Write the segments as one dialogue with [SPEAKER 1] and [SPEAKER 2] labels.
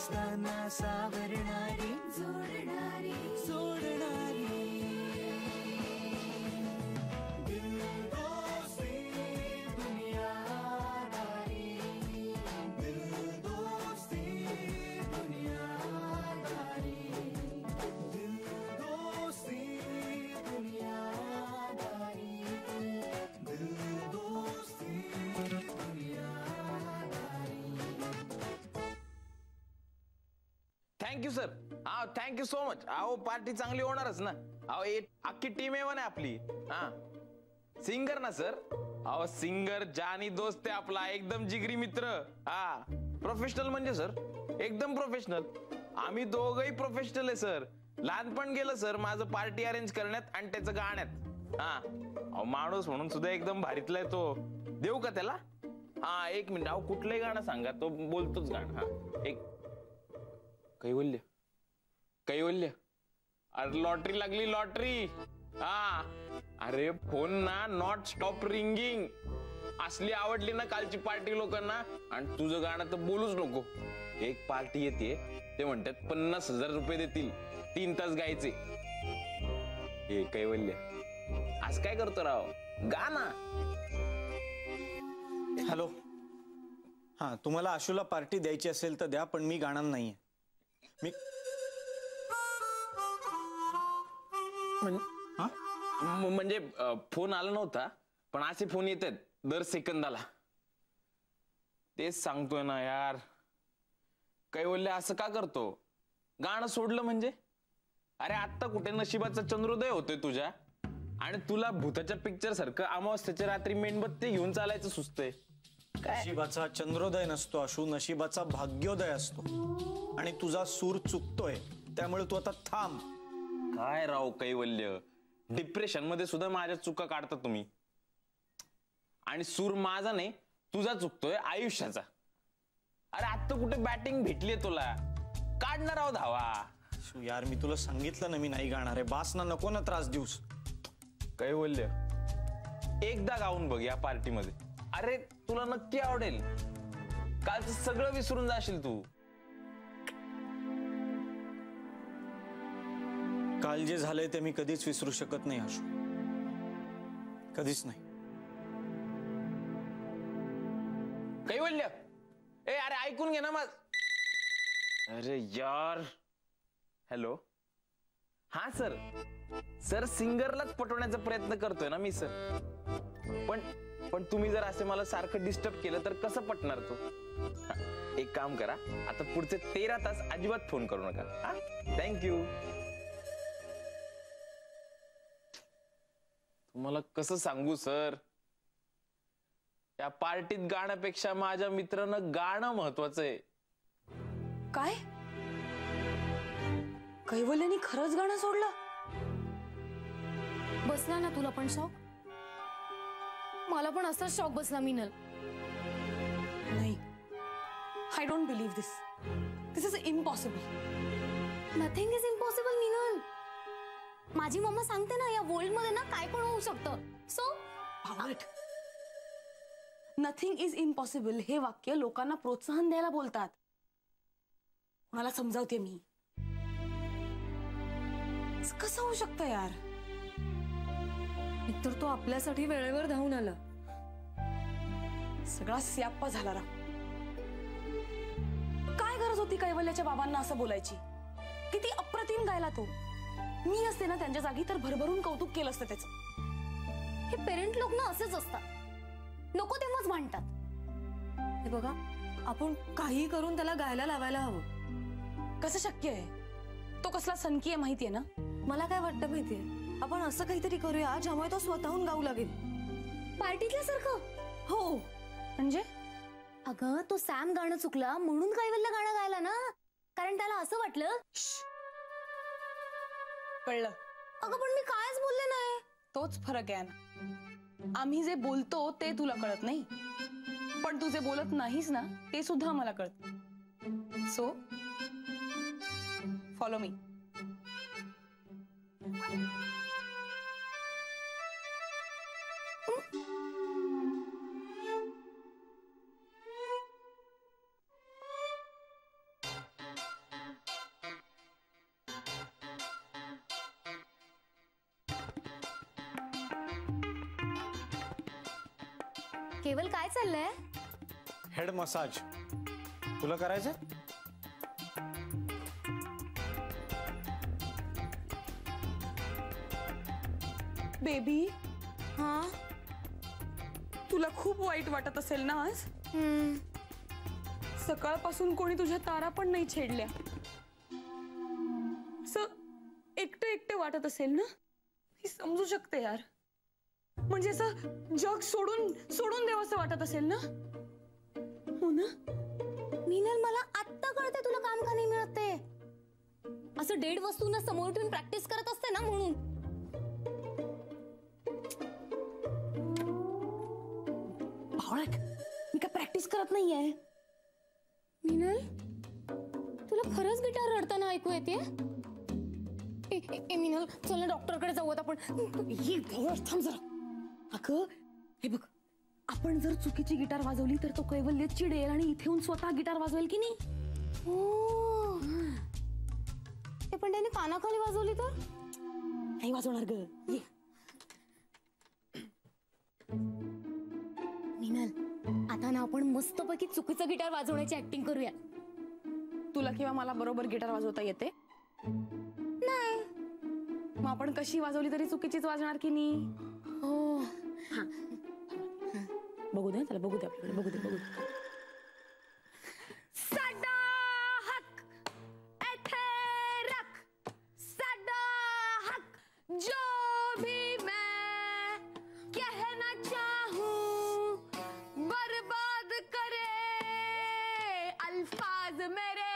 [SPEAKER 1] असताना सावरणारी जोडणारी सोडणारी दिल दोस्ती दुनियादारी दिल दोस्ती दुनियादारी दिल दोस्ती दुनियादारी दिल दोस्ती
[SPEAKER 2] थँक्यू सर. हा थँक्यू सो मच. अहो पार्टी चांगली होणारच ना. अहो अख्खी टीम आहे ना आपली. हा सिंगर ना सर. अहो सिंगर जानी दोस्त आहे आपला, एकदम जिगरी मित्र. हा प्रोफेशनल म्हणजे सर एकदम प्रोफेशनल. आम्ही दोघही प्रोफेशनल आहे सर. लहानपण गेलं सर माझं पार्टी अरेंज करण्यात आणि त्याचं गाण्यात. हा अहो माणूस म्हणून सुद्धा एकदम भारीतला आहे तो. देऊ का त्याला? हा एक मिनिट. अहो कुठलंही गाणं सांगा, तो बोलतोच गाणं. हा एक कैवल्य कैवल्य. अरे लॉटरी लागली लॉटरी. हा अरे फोन ना नॉट स्टॉप रिंगिंग. असली आवडली ना कालची पार्टी लोकांना. आणि तुझं गाणं तर बोलूच नको. एक पार्टी येते, ते म्हणतात 50,000 रुपये देतील 3 तास गायचे. हे कैवल्य आज काय करतो राव, गाणं.
[SPEAKER 3] हॅलो. हा तुम्हाला आशूला पार्टी द्यायची असेल तर द्या, पण मी गाणार नाहीये. मी
[SPEAKER 2] म्हणजे फोन आला नव्हता, पण असे फोन येतात दर सेकंदाला. तेच सांगतोय ना यार. कैवल्य असं का करतो? गाणं सोडलं म्हणजे? अरे आत्ता कुठे नशिबाचा चंद्रोदय होतोय तुझ्या, आणि तुला भूताच्या पिक्चर सारखं अमावस्येच्या रात्री मेणबत्ती घेऊन चालायचं सुचतंय.
[SPEAKER 3] नशिबाचा चंद्रोदय नसतो आशू, नशिबाचा भाग्योदय असतो. आणि तुझा सूर चुकतोय, त्यामुळे तू आता थांब.
[SPEAKER 2] काय राव कैवल्य, डिप्रेशन मध्ये सुद्धा माझ्या चुका काढता तुम्ही. आणि सूर माझा नाही, तुझा चुकतोय आयुष्याचा. अरे आता कुठे बॅटिंग भेटलीये तुला, काढणार आहोत धावा.
[SPEAKER 3] यार मी तुला सांगितलं ना मी नाही गाणार आहे. बास ना, नको ना त्रास देऊस.
[SPEAKER 2] कैवल्य एकदा गाऊन बघ या पार्टीमध्ये. अरे तुला नक्की आवडेल. कालचं सगळं विसरून जाशील तू.
[SPEAKER 3] काल जे झालंय ते मी कधीच विसरू शकत नाही आशू, कधीच नाही.
[SPEAKER 2] कैवल्य ए अरे ऐकून घे ना मग. अरे यार. हॅलो. हा सर. सर सिंगरलाच पटवण्याचा प्रयत्न करतोय ना मी सर. पण तुम्ही जर असे मला सारखं डिस्टर्ब केलं तर कसं पटणार तो? एक काम करा, आता पुढचे 13 तास अजिबात फोन करू नका. हा थँक्यू. तुम्हाला कसं सांगू सर, या पार्टीत गाण्यापेक्षा माझ्या मित्रानं गाणं महत्वाचं आहे.
[SPEAKER 4] काय? कैवल्याने खरंच गाणं सोडलं?
[SPEAKER 5] बसला ना तुला पण शॉक? मला पण असाच शॉक बसला मीनल.
[SPEAKER 4] नाही, I don't believe this. This is impossible.
[SPEAKER 5] Nothing is impossible Meenal. माझी मम्मा सांगते ना, या वर्ल्ड मध्ये ना काय पण होऊ शकतं. सो
[SPEAKER 4] नथिंग इज इम्पॉसिबल हे वाक्य लोकांना प्रोत्साहन द्यायला बोलतात. कोणाला समजावते मी. कसं होऊ शकतं यार?
[SPEAKER 5] एकतर तो आपल्यासाठी वेळेवर धावून आला.
[SPEAKER 4] सगळा स्याप्पा झाला राव. काय गरज होती कैवल्याच्या बाबांना असं बोलायची? किती अप्रतिम गायला तो. मी असते ना त्यांच्या जागी तर भरभरून कौतुक केलं असतं त्याचं.
[SPEAKER 5] हे पेरेंट लोक ना असेच असतात, नको तेव्हाच भांडतात. हे बघा, आपण काही करून त्याला गायला लावायला हवं.
[SPEAKER 4] कसं शक्य आहे? तो कसला सनकी आहे माहितीये ना?
[SPEAKER 5] मला काय वाटतं माहितीये, आपण असं काहीतरी करूया ज्यामुळे तो स्वतःहून गाऊ लागेल. पार्टीतल्या सारखं.
[SPEAKER 4] हो म्हणजे?
[SPEAKER 5] अगं तो सॅम गाणं चुकला म्हणून कैवल्य गाणं गायला ना, कारण त्याला असं वाटलं.
[SPEAKER 4] कळलं?
[SPEAKER 5] अगं पण मी कायच बोलले नाही.
[SPEAKER 4] तोच फरक आहे ना. आम्ही जे बोलतो ते तुला कळत नाही, पण तू जे बोलत नाहीस ना ते सुद्धा मला कळत. So follow me.
[SPEAKER 5] केवल काय चाललंय?
[SPEAKER 3] हेड मसाज तुला करायचं?
[SPEAKER 4] बेबी,
[SPEAKER 5] हा.
[SPEAKER 4] तुला खूप वाईट वाटत असेल ना आज? सकाळपासून कोणी तुझ्या तारा पण नाही छेडल्या. असं एकटं एकटं वाटत असेल ना? ही समजू शकते यार. म्हणजे असं जग सोडून सोडून देवाचं वाटत असेल ना? हो ना?
[SPEAKER 5] मीनल, मला आत्ता कळते तुला काम का नाही मिळत ते. असं डेड वस्तूंना समोर ठेवून प्रॅक्टिस करत असते ना म्हणून.
[SPEAKER 4] भावळक, मी काय प्रॅक्टिस करत नाहीये.
[SPEAKER 5] मीनल, तुला खरंच गिटार रडताना ऐकू येते? मीनल, चल ना डॉक्टरकडे जाऊयात आपण.
[SPEAKER 4] ही भावळक, थांब जरा. अगं हे बघ, आपण जर चुकीची गिटार वाजवली तर तो कैवल्य चिडेल आणि इथे येऊन स्वतः गिटार वाजवेल की नाही?
[SPEAKER 5] हो. ते पण त्याने कानाखाली वाजवली तर?
[SPEAKER 4] नाही वाजवणार ग. ये.
[SPEAKER 5] मीनल, आता ना आपण मस्तपैकी चुकीचं गिटार वाजवण्याची ऍक्टिंग करूया.
[SPEAKER 4] तुला किंवा मला बरोबर गिटार वाजवता येते?
[SPEAKER 5] नाही.
[SPEAKER 4] मग आपण कशी वाजवली तरी चुकीचीच वाजणार की नाही?
[SPEAKER 5] हो.
[SPEAKER 4] बघू दे त्याला, बघू दे आपल्याकडे, बघू दे, बघू दे.
[SPEAKER 5] साडा हक एथे रख, साडा हक जो भी मैं कहना चाहूं, बर्बाद करे अल्फाज मेरे,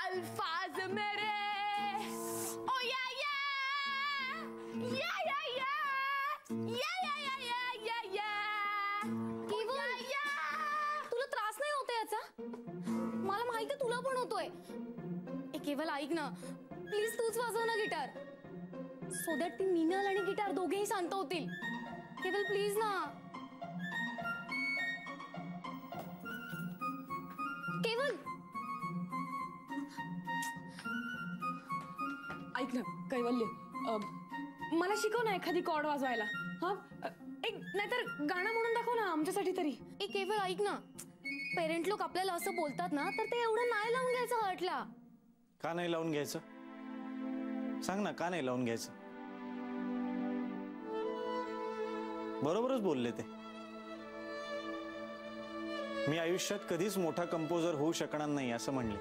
[SPEAKER 5] अल्फाज मेरे. ओ या या या या या या या या या या. तुला त्रास नाही होत याचा? मला माहिती तुला पण होतोय. केवल ऐक ना, प्लीज तूच वाजव ना गिटार, सो दॅट ती मीनल आणि गिटार दोघेही शांत होतील. केवल प्लीज ना. केवल
[SPEAKER 4] ऐक ना कैवल्य, मला शिकव ना एखादी कॉर्ड वाजवायला. हा, एक नाहीतर गाणं म्हणून दाखव ना आमच्यासाठी तरी.
[SPEAKER 5] केवल ऐक ना, पेरेंट लोक आपल्याला असं बोलतात ना, तर ते एवढं नाही लावून घ्यायचं हर्टला.
[SPEAKER 3] का नाही लावून घ्यायचं? सांग ना, का नाही लावून घ्यायचं? बरोबरच बोलले ते. मी आयुष्यात कधीच मोठा कंपोजर होऊ शकणार नाही असं म्हणले.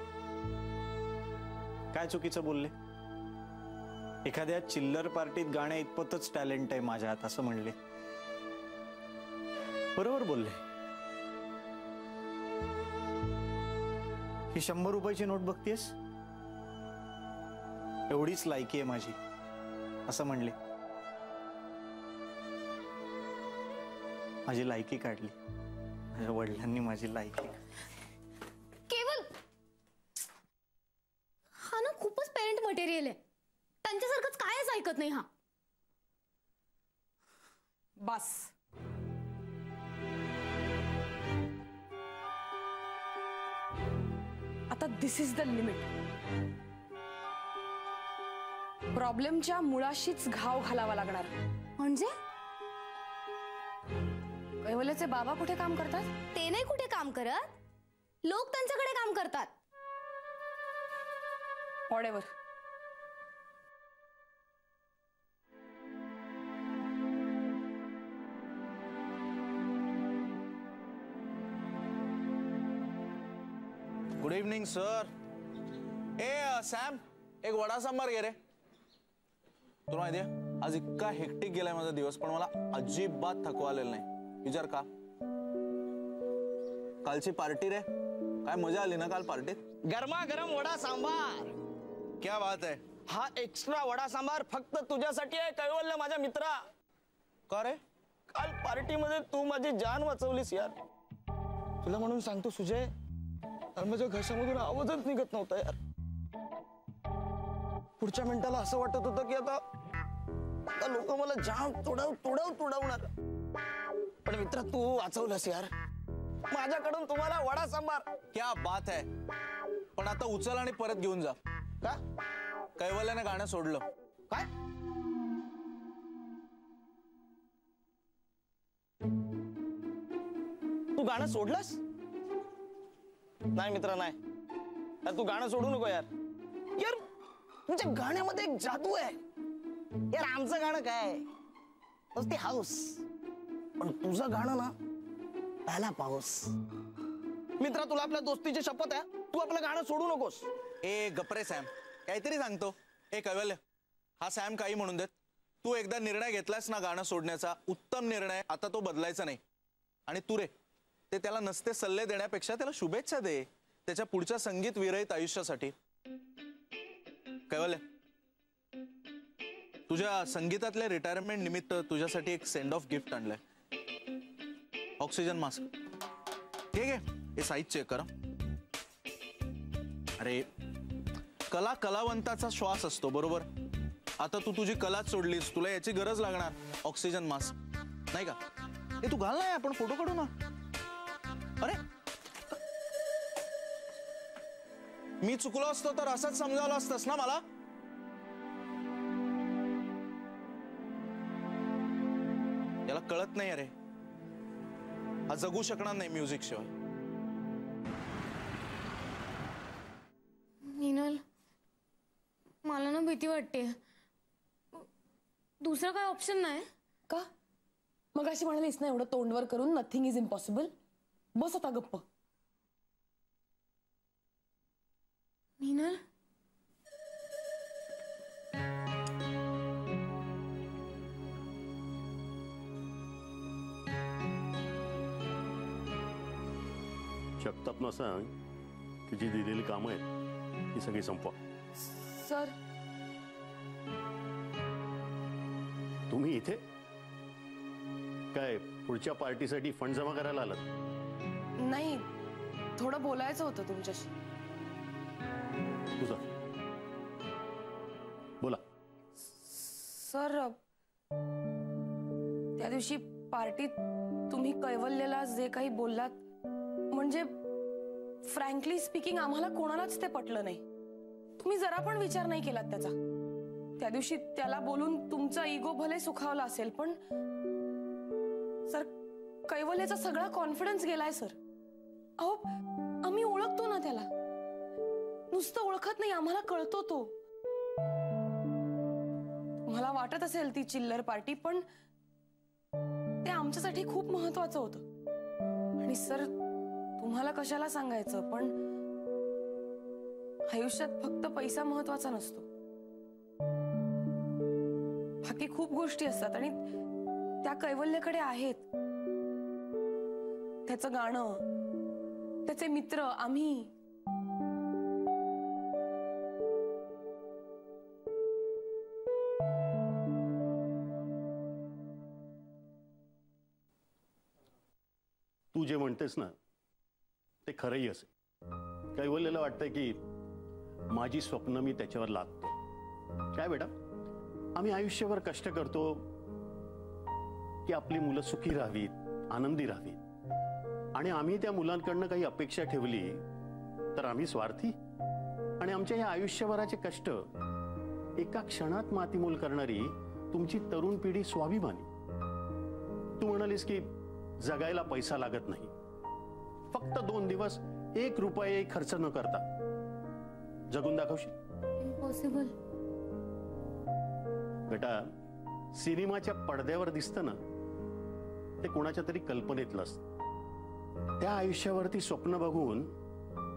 [SPEAKER 3] काय चुकीचं बोलले? एखाद्या चिल्लर पार्टीत गाण्या इतपतच टॅलेंट आहे माझ्यात असं म्हणले. बरोबर बोलले. ही 100 रुपयाची नोट बघतेस, एवढीच लायकी आहे माझी असं म्हणले. माझी लायकी काढली. माझ्या वडिलांनी माझी लायकी.
[SPEAKER 5] केवल, हा ना खूपच पेरेंट मटेरियल आहे. त्यांच्यासारखंच कायच ऐकत नाही हा.
[SPEAKER 4] बस. आता दिस इज द लिमिट. प्रॉब्लेमच्या मुळाशीच घाव घालावा लागणार.
[SPEAKER 5] म्हणजे
[SPEAKER 4] कैवल्याचे बाबा कुठे काम करतात?
[SPEAKER 5] ते नाही कुठे काम करत, लोक त्यांच्याकडे काम करतात.
[SPEAKER 4] Whatever.
[SPEAKER 6] Good evening sir. Sam, एक वडा सांबार घे रे. तुला माहितीये आज इतका हेक्टिक गेलाय माझा दिवस, पण मला अजिबात थकवा आलेला नाही. विचार का? कालची पार्टी रे, काय मजा आली ना काल पार्टीत.
[SPEAKER 7] गरमागरम वडा सांबार.
[SPEAKER 6] क्या बात आहे.
[SPEAKER 7] हा एक्स्ट्रा वडा सांबार फक्त तुझ्यासाठी आहे कैवल्य माझ्या मित्रा.
[SPEAKER 6] का रे?
[SPEAKER 7] काल पार्टीमध्ये तू माझी जान वाचवलीस यार. तुला म्हणून सांगतो सुजय, माझ्या घशामधून आवाजच निघत नव्हता यार. पुढच्या मिनिटाला असं वाटत होतं की आता लोक मला जाम तोडवणार. पण मित्रा तू वाचवलंस यार. माझ्याकडून तुम्हाला वडा सांबार.
[SPEAKER 6] क्या बात आहे. पण आता उचल आणि परत घेऊन जा.
[SPEAKER 7] का?
[SPEAKER 6] कैवल्याने गाणं सोडलं.
[SPEAKER 7] काय? तू गाणं सोडलंस? नाही मित्र नाही यार, तू गाणं सोडू नको यार. यार तुमच्या गाण्यामध्ये एक जादू आहे यार. आमचं गाणं काय नुसती हाऊस, पण तुझं गाणं ना पहिला पाऊस. मित्रा तुला आपल्या दोस्तीची शपथ आहे, तू आपलं गाणं सोडू नकोस.
[SPEAKER 6] ए गप्रे सॅम, काहीतरी सांगतो. ए कैवल्य, हा सॅम काही म्हणून देत, तू एकदा निर्णय घेतलास ना गाणं सोडण्याचा, उत्तम निर्णय, आता तो बदलायचा नाही. आणि तू रे, ते त्याला नसते सल्ले देण्यापेक्षा त्याला शुभेच्छा दे त्याच्या पुढच्या संगीत विरहित आयुष्यासाठी. कैवल्य, तुझ्या संगीतातल्या रिटायरमेंट निमित्त तुझ्यासाठी एक सेंड ऑफ गिफ्ट आणलंय. Oxygen mask. ठीक आहे, हे साईज चेक करा. अरे कला कलावंताचा श्वास असतो, बरोबर? आता तू तुझी कलाच सोडलीस, तुला याची गरज लागणार. ऑक्सिजन मास्क नाही का? हे तू घाल ना, आपण फोटो काढू ना. अरे मी चुकलो असतो तर असंच समजावलं असतंस ना मला. याला कळत नाही अरे, हा जगू शकणार नाही म्युझिक शिवाय.
[SPEAKER 5] मीनल, मला ना भीती वाटते. दुसरा काय ऑप्शन नाही
[SPEAKER 4] का? मग अशी म्हणालीस ना एवढं तोंडवर करून नथिंग इज इम्पॉसिबल. बस आता गप्प.
[SPEAKER 5] मीनल,
[SPEAKER 8] जगतापना सांग की जी दिलेली कामं आहेत ती सगळी संपवा.
[SPEAKER 4] सर
[SPEAKER 8] तुम्ही इथे काय पुढच्या पार्टीसाठी फंड जमा करायला आलात?
[SPEAKER 4] नाही, थोडं बोलायचं होतं तुमच्याशी.
[SPEAKER 8] तुझा बोला.
[SPEAKER 4] सर त्या दिवशी पार्टीत तुम्ही कैवल्यला जे काही बोललात, म्हणजे फ्रँकली स्पीकिंग आम्हाला कोणालाच ते पटलं नाही. तुम्ही जरा पण विचार नाही केलात त्याचा. त्या दिवशी त्याला बोलून तुमचा इगो भले सुखावला असेल, पण सर कैवल्याचा सगळा कॉन्फिडन्स गेलाय सर. अहो आम्ही ओळखतो ना त्याला, नुसतं ओळखत नाही, आम्हाला कळतो तो. मला वाटत असेल ती चिल्लर पार्टी, पण ते आमच्यासाठी खूप महत्वाचं होतं. आणि सर तुम्हाला कशाला सांगायचं, पण आयुष्यात फक्त पैसा महत्वाचा नसतो, बाकी खूप गोष्टी असतात आणि त्या कैवल्याकडे आहेत. त्याचं गाणं, त्याचे मित्र, आम्ही.
[SPEAKER 8] तू जे म्हणतेस ना ते खरंही असेल. कैवल्याला वाटतंय की माझी स्वप्न मी त्याच्यावर लादतो. काय बेटा, आम्ही आयुष्यभर कष्ट करतो की आपली मुलं सुखी राहावीत, आनंदी राहावीत, आणि आम्ही त्या मुलांकडनं काही अपेक्षा ठेवली तर आम्ही स्वार्थी आणि आमच्या या आयुष्यभराचे कष्ट एका क्षणात मातीमोल करणारी तुमची तरुण पिढी स्वाभिमानी. तू म्हणालीस की जगायला पैसा लागत नाही, फक्त 2 दिवस 1 रुपयाही खर्च न करता जगून दाखवशील?
[SPEAKER 5] इम्पॉसिबल.
[SPEAKER 8] बेटा, सिनेमाच्या पडद्यावर दिसतं ना ते कोणाच्या तरी कल्पनेतलं असतं. त्या आयुष्यावरती स्वप्न बघून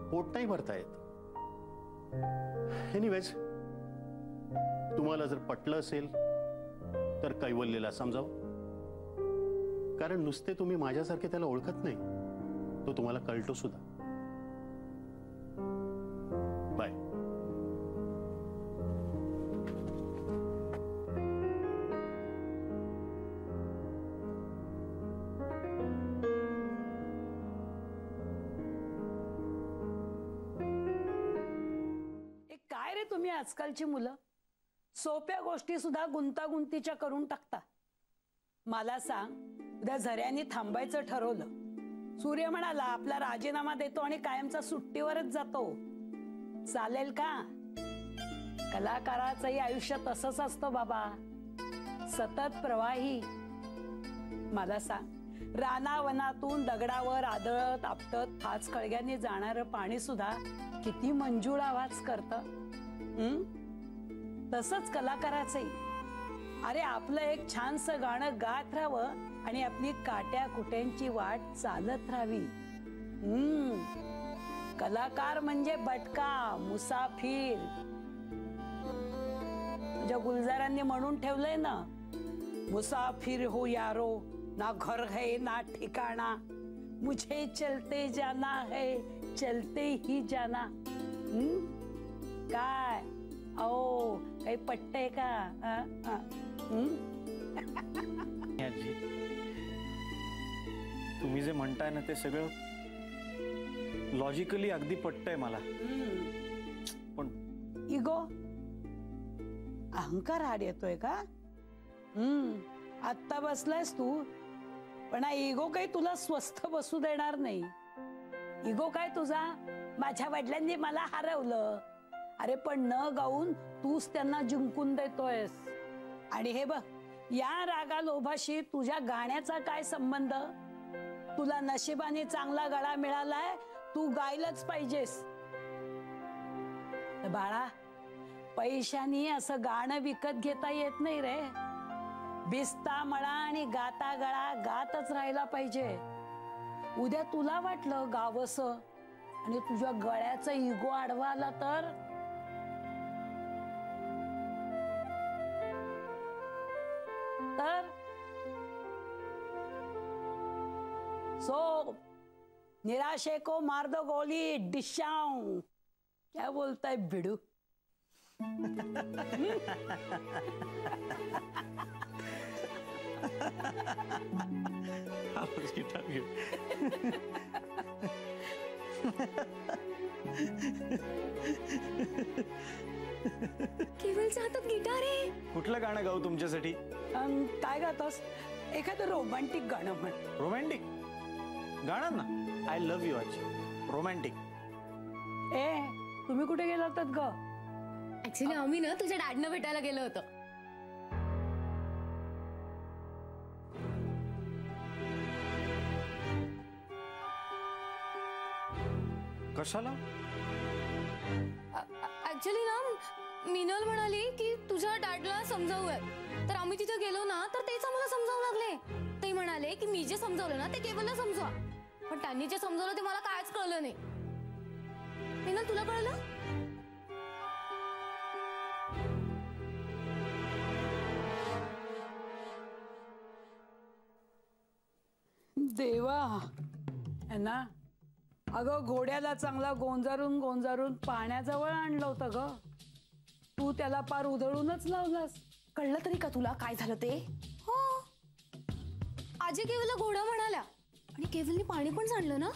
[SPEAKER 8] पोट नाही भरता येत. एनिवेज, तुम्हाला जर पटलं असेल तर कैवल्याला समजाव, कारण नुसते तुम्ही माझ्यासारखे त्याला ओळखत नाही, तो तुम्हाला कळतो सुद्धा. बाय.
[SPEAKER 9] काय रे तुम्ही आजकालची मुलं, सोप्या गोष्टी सुद्धा गुंतागुंतीच्या करून टाकता. मला सांग, उद्या झऱ्याने थांबायचं ठरवलं, सूर्य म्हणाला आपला राजीनामा देतो आणि कायमचा सुट्टीवरच जातो, चालेल का? कलाकाराचंही आयुष्य तसंच असतं बाबा, सतत प्रवाही. मला सांग, रानावनातून दगडावर आदळत आपटत फाच खळग्याने जाणारं पाणी सुद्धा किती मंजूळ आवाज करतं. तसंच कलाकाराचंही. अरे आपलं एक छानसं गाणं गात राहावं आणि आपली काट्या कुट्यांची वाट चालत राहावी. कलाकार म्हणजे भटका मुसाफिर. तुझ्या गुलजारांनी म्हणून ठेवलंय ना, मुसाफिर हो यारो, ना घर है ना ठिकाणा, मुझे चलते जाना है चलते ही जाना. काय ओ काही पटतंय का?
[SPEAKER 3] आजी, तुम्ही जे म्हणताय ना ते सगळं लॉजिकली अगदी पटतंय मला. पण
[SPEAKER 9] इगो अहंकार आड येतोय का? आत्ता बसलायस तू, पण हा इगो काही तुला स्वस्थ बसू देणार नाही. इगो काय तुझा, माझ्या वडिलांनी मला हरवलं, अरे पण न गाऊन तूच त्यांना जिंकून देतोयस. आणि हे बघ, या रागा लोभाशी तुझ्या गाण्याचा काय संबंध? तुला नशिबाने चांगला गळा मिळालाय, तू गायलाच पाहिजेस. बाळा, पैशानी असं गाणं विकत घेता येत नाही रे. बिस्ता मळा आणि गाता गळा गातच राहायला पाहिजे. उद्या तुला वाटलं गावसं आणि तुझ्या गळ्याचा इगो आडवा आला तर? सो निराशे को मार दो गोली डिशाऊं. क्या बोलता है बिडू?
[SPEAKER 5] केवलच्या हातात गिटार आहे.
[SPEAKER 3] कुठलं गाणं गाऊ तुमच्यासाठी?
[SPEAKER 9] काय गातोस? एखादं रोमॅन्टिक गाणं म्हण.
[SPEAKER 3] रोमॅन्टिक गाणं ना. आय लव्ह यू आजी. रोमॅन्टिक.
[SPEAKER 9] ए तुम्ही कुठे गेला होतात ग?
[SPEAKER 5] ऍक्च्युली आम्ही ना तुझ्या डॅडनं भेटायला गेलो होतो.
[SPEAKER 3] कशाला?
[SPEAKER 5] ऍक्च्युली ना मिनल म्हणाली की तुझ्या डॅडला समजावूयात, तर आम्ही तिथे गेलो ना तर तेच आम्हाला समजावू लागले. ते म्हणाले की मी जे समजावलं ना ते केवलला समजवा, पण त्यांनी जे समजावलं ते मला कायच कळलं नाही. मिनल तुला कळलं?
[SPEAKER 9] देवा है ना. अगं घोड्याला चांगला गोंजारून गोंजारून पाण्याजवळ आणलं होतं ग. तू त्याला पार उधळूनच लावलास.
[SPEAKER 4] कळलं तरी का तुला काय झालं ते?
[SPEAKER 5] हो, आजी केवलला घोडा म्हणाल्या आणि केवलनी पाणी पण सांडलं ना.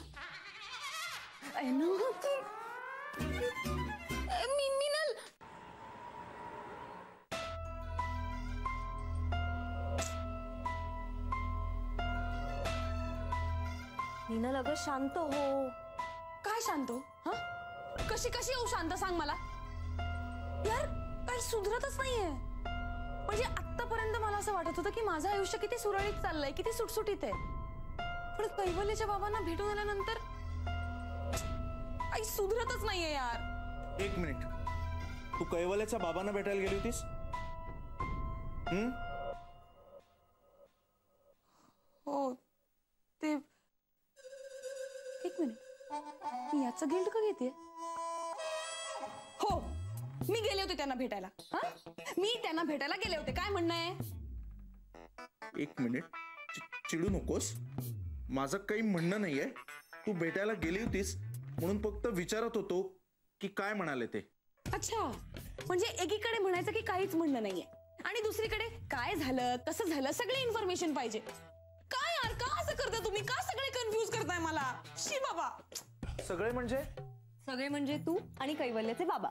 [SPEAKER 5] मिनल
[SPEAKER 4] मिनल अगं शांत हो. काय शांत हो? हा, कशी कशी हो शांत, सांग मला. यार काही सुधरतच नाहीये. म्हणजे आतापर्यंत मला असं वाटत होतं की माझं आयुष्य किती सुरळीत चाललंय, किती सुटसुटीत आहे. पण कैवल्याच्या बाबांना भेटून आल्यानंतर काही सुधरतच नाहीये यार.
[SPEAKER 6] एक मिनिट, तू कैवल्याच्या बाबांना भेटायला गेली होतीस?
[SPEAKER 4] हो ते, एक मिनिट, मी याचं गिल्ट का घेते? हो मी गेले होते त्यांना भेटायला. हा, मी त्यांना भेटायला गेले होते. काय म्हणणं आहे?
[SPEAKER 6] एक मिनिट, चिडू नकोस. माझं काही म्हणणं नाहीये. तू भेटायला गेली होतीस म्हणून फक्त विचारत होतो की काय म्हणाले ते.
[SPEAKER 4] अच्छा, म्हणजे एकीकडे म्हणायचं की काहीच म्हणणं नाहीये आणि दुसरीकडे काय झालं कसं झालं सगळी इन्फॉर्मेशन पाहिजे. काय यार, का असं करता तुम्ही? का सगळे कन्फ्यूज करताय मला? शी बाबा.
[SPEAKER 6] सगळे म्हणजे?
[SPEAKER 5] सगळे म्हणजे तू आणि कैवल्याचे बाबा.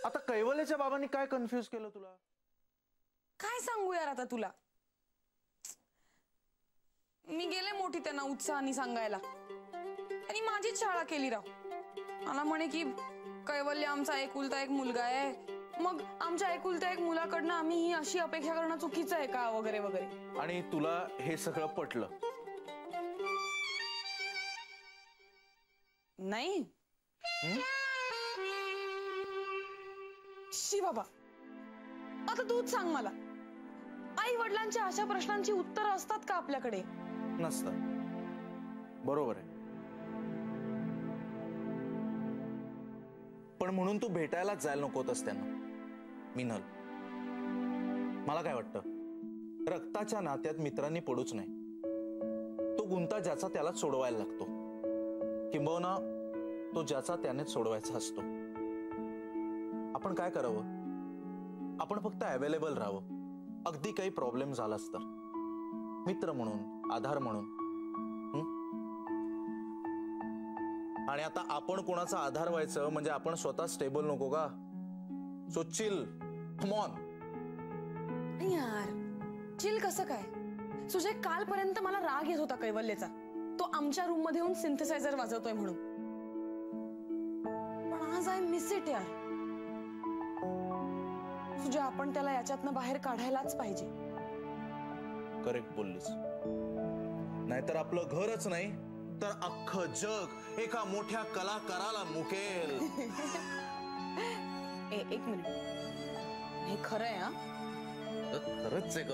[SPEAKER 6] आता कैवल्याच्या बाबांनी काय कन्फ्यूज केलं तुला?
[SPEAKER 4] काय सांगू यार आता तुला. मी गेले मोठी त्यांना उत्साहाने सांगायला आणि माझीच शाळा केली राव. मला म्हणे की कैवल्य आमचा एकुलता एक मुलगा आहे, मग आमच्या एकुलत्या एक मुलाकडनं आम्ही ही अशी अपेक्षा करणं चुकीचं आहे का वगैरे वगैरे.
[SPEAKER 6] आणि तुला हे सगळं पटलं?
[SPEAKER 4] नाही. शी बाबा, आता तूच सांग मला, आई वडिलांच्या अशा प्रश्नांची उत्तरं असतात का आपल्याकडे?
[SPEAKER 6] नसतात. बरोबर आहे. पण म्हणून तू भेटायलाच जायला नको होतस त्यांना मिनल. मला काय वाटतं, रक्ताच्या नात्यात मित्रांनी पडूच नाही. तो गुंता ज्याचा त्यालाच सोडवायला लागतो, किंबहुना तो ज्याचा त्यानेच सोडवायचा असतो. आपण काय करावं, आपण फक्त अवेलेबल राहावं. अगदी काही प्रॉब्लेम झालाच तर मित्र म्हणून, आधार म्हणून. आणि आता आपण कोणाचा आधार व्हायचं म्हणजे आपण स्वतः स्टेबल नको का? So chill, come on.
[SPEAKER 4] यार चिल कसं काय? सुजय, कालपर्यंत मला राग येत होता कैवल्यचा, तो आमच्या रूम मध्ये येऊन सिंथेसायझर वाजवतोय म्हणून. पण आज आय मिस इट यार. सुजय, आपण त्याला याच्यातनं बाहेर काढायलाच पाहिजे.
[SPEAKER 6] करेक्ट बोललीस. नाहीतर आपलं घरच नाही तर अख्खं जग एका मोठ्या कलाकाराला मुकेल.
[SPEAKER 4] एक मिनिट, हे खरं आहे हा?
[SPEAKER 6] खरंच आहे ग.